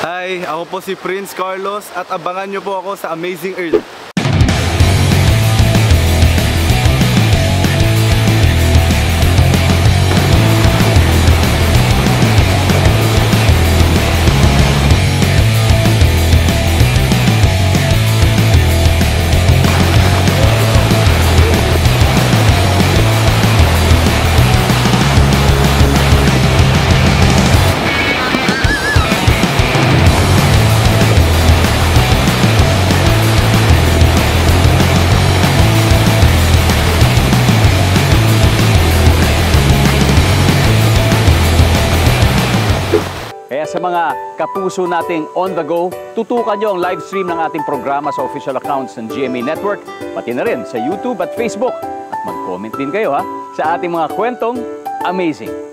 Hi, ako po si Prince Carlos at abangan nyo po ako sa Amazing Earth. Kaya sa mga kapuso nating on the go, tutukan nyo ang live stream ng ating programa sa official accounts ng GMA Network, pati na rin sa YouTube at Facebook. At mag-comment din kayo sa ating mga kwentong amazing.